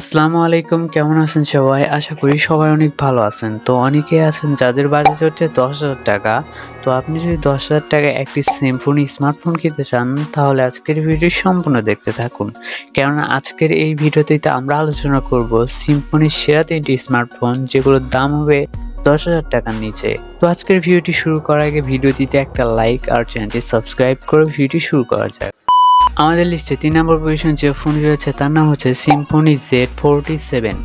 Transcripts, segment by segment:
আসসালামু আলাইকুম, কেমন আছেন সবাই? আশা করি সবাই অনেক ভালো আছেন। তো অনেকেই আছেন যাদের বাজেট হচ্ছে 10,000 টাকা। তো আপনি যদি 10,000 টাকায় একটি সিম্ফনি স্মার্টফোন কিনতে চান, তাহলে আজকের ভিডিও সম্পূর্ণ দেখতে থাকুন। কেননা আজকের এই ভিডিওটিতে আমরা আলোচনা করব সিম্ফনির সেরা 3টি স্মার্টফোন, যেগুলোর দাম হবে 10,000 টাকার নিচে। তো আজকের ভিডিওটি শুরু করার আগে ভিডিওটিতে একটা লাইক আর চ্যানেলটি সাবস্ক্রাইব করে ভিডিওটি শুরু করা যাক। আমাদের লিস্টে 3 নম্বর পজিশন যে ফোনটি রয়েছে তার নাম হচ্ছে সিম্ফনি Z47।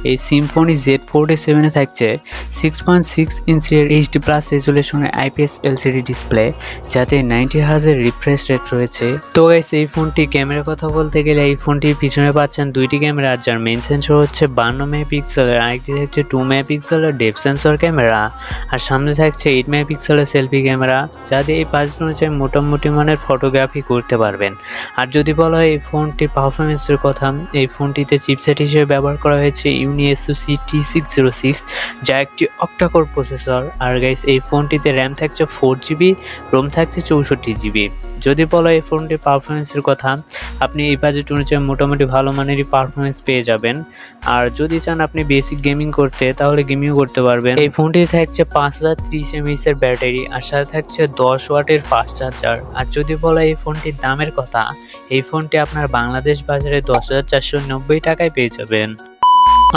এই সিম্ফনি Z47 এ থাকছে 6.6 ইঞ্চের HD প্লাস রেজুলেশনের IPS LCD ডিসপ্লে, যাতে 90 হার্জ রিফ্রেশ রেট রয়েছে। তো গাইস, এই ফোনটি ক্যামেরার কথা বলতে গেলে এই ফোনটির পিছনে পাচ্ছেন দুইটি ক্যামেরা, যার মেইন সেন্সর হচ্ছে 52 মেগাপিক্সেলের, আরেকটি থাকছে 2 মেগাপিক্সেলের ডেপথ সেন্সর ক্যামেরা, আর সামনে থাকছে 8 মেগাপিক্সেলের সেলফি ক্যামেরা, যা দিয়ে এই বাজেট অনুযায়ী মোটামুটি মানের ফটোগ্রাফি করতে পারবেন। আর যদি বলা হয় এই ফোনটির পারফরমেন্সের কথা, এই ফোনটিতে চিপসেট হিসেবে ব্যবহার করা হয়েছে UniSoC T606, যা একটি অক্টা-কোর প্রসেসর। আর গাইস, এই ফোনটিতে র্যাম থাকছে 4GB, রোম থাকছে 64GB। যদি বলা হয় এই ফোনটির পারফরমেন্সের কথা, আপনি এই বাজেট অনুযায়ী মোটামুটি ভালো মানেরই পারফরমেন্স পেয়ে যাবেন। আর যদি চান আপনি বেসিক গেমিং করতে, তাহলে গেমিং করতে পারবেন। এই ফোনটিতে থাকছে 5030 mAh এর ব্যাটারি, আর সাথে থাকছে 10 ওয়াটের ফাস্ট চার্জার। আর যদি বলা হয় এই ফোনটির দামের কথা, এই ফোনটি আপনার বাংলাদেশ বাজারে 10,490 টাকায় পেয়ে যাবেন।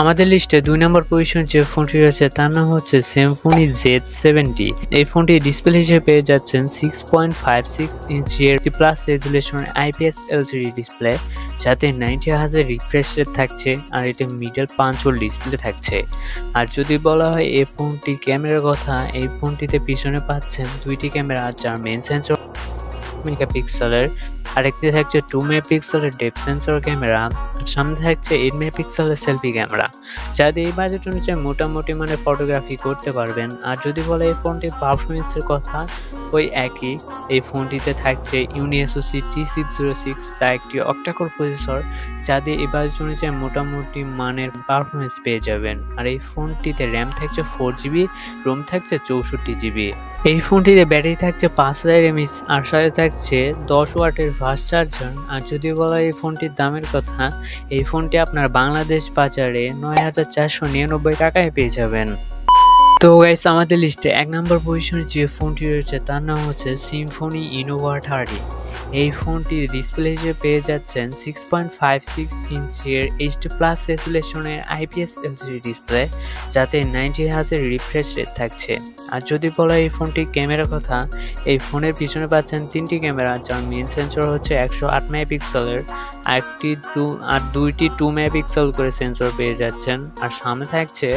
আমাদের লিস্টে 2 নম্বর পজিশন যে ফোনটি রয়েছে তার নাম হচ্ছে সিম্ফনি Z70। এই ফোনটি ডিসপ্লে হিসেবে পেয়ে যাচ্ছেন 6.56 ইঞ্চের প্লাস রেজুলেশনের IPS LCD ডিসপ্লে, যাতে 90 হার্জ রিফ্রেশ রেট থাকছে, আর এটি মিডল পাঞ্চ হোল ডিসপ্লে থাকছে। আর যদি বলা হয় এই ফোনটি ক্যামেরার কথা, এই ফোনটিতে পিছনে পাচ্ছেন দুইটি ক্যামেরা, যার মেইন সেন্সর মেগাপিক্সেলের, আরেকটি থাকছে 2 মেগাপিক্সেলের ডেপথ সেন্সর ক্যামেরা, আর সামনে থাকছে 8 মেগাপিক্সেলের সেলফি ক্যামেরা, যা দিয়ে এই বাজেট অনুযায়ী মোটামুটি মানে ফটোগ্রাফি করতে পারবেন। আর যদি বলে এই ফোনটির পারফরমেন্সের কথা, ওই একই। এই ফোনটিতে থাকছে UniSoC T606, যা একটি অক্টা-কোর প্রসেসর, যা দিয়ে এই বাজেট অনুযায়ী মোটামুটি মানের পারফরমেন্স পেয়ে যাবেন। আর এই ফোনটিতে র্যাম থাকছে 4GB, রোম থাকছে 64GB। এই ফোনটিতে ব্যাটারি থাকছে 5000 mAh, আর সাথে থাকছে 10 ওয়াটের ফাস্ট চার্জার। আর যদি বলা এই ফোনটির দামের কথা, এই ফোনটি আপনার বাংলাদেশ বাজারে 9499 টাকায় পেয়ে যাবেন। তো গাইস, আমাদের লিস্টে 1 নম্বর পজিশনে যে ফোনটি রয়েছে তার নাম হচ্ছে সিম্ফনি ইনোভা 30। এই ফোনটির ডিসপ্লে হিসেবে পেয়ে যাচ্ছেন 6.56 ইঞ্চের HD প্লাস রেজুলেশনের IPS LCD ডিসপ্লে, যাতে 90 হার্জ রিফ্রেশ রেট থাকছে। আর যদি বলা এই ফোনটির ক্যামেরার কথা, এই ফোনের পিছনে পাচ্ছেন 3টি ক্যামেরা, যার মেইন সেন্সর হচ্ছে 108 মেগাপিক্সেলের, আর দুইটি 2 মেগাপিক্সেল করে সেন্সর পেয়ে যাচ্ছেন। আর সামনে থাকছে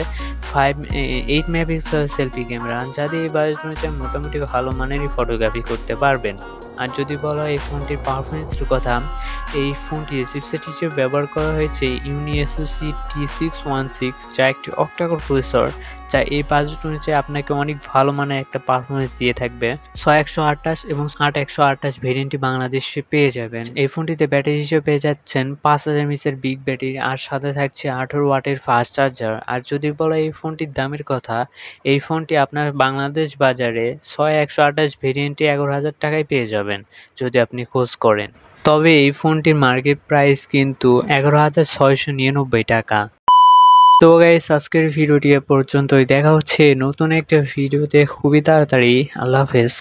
8 মেগাপিক্সেল সেলফি ক্যামেরা, যা দিয়ে এই বাজেট অনুযায়ী মোটামুটি ভালো মানেরই ফটোগ্রাফি করতে পারবেন। আর যদি বলা হয় এই ফোনটির পারফরমেন্সের কথা, এই ফোনটি চিপসেট হিসেবে ব্যবহার করা হয়েছে UniSoC T616, যা একটি অক্টা-কোর প্রসেসর, যা এই বাজেট অনুযায়ী আপনাকে অনেক ভালো মানের একটা পারফরমেন্স দিয়ে থাকবে। 6128 এবং 8128 ভেরিয়েন্টটি বাংলাদেশে পেয়ে যাবেন। এই ফোনটিতে ব্যাটারি হিসেবে পেয়ে যাচ্ছেন 5000 mAh এর বিগ ব্যাটারি, আর সাথে থাকছে 18 ওয়াটের ফাস্ট চার্জার। আর যদি বলা এই ফোনটির দামের কথা, এই ফোনটি আপনার বাংলাদেশ বাজারে 6128 ভেরিয়েন্টটি 11,000 টাকায় পেয়ে যাবেন যদি আপনি খোঁজ করেন। তবে এই ফোনটির মার্কেট প্রাইস কিন্তু 11,699 টাকা। তো গাইস, আজকের ভিডিওটি এ পর্যন্তই। দেখা হচ্ছে নতুন একটা ভিডিওতে খুবই তাড়াতাড়ি। আল্লাহ হাফেজ।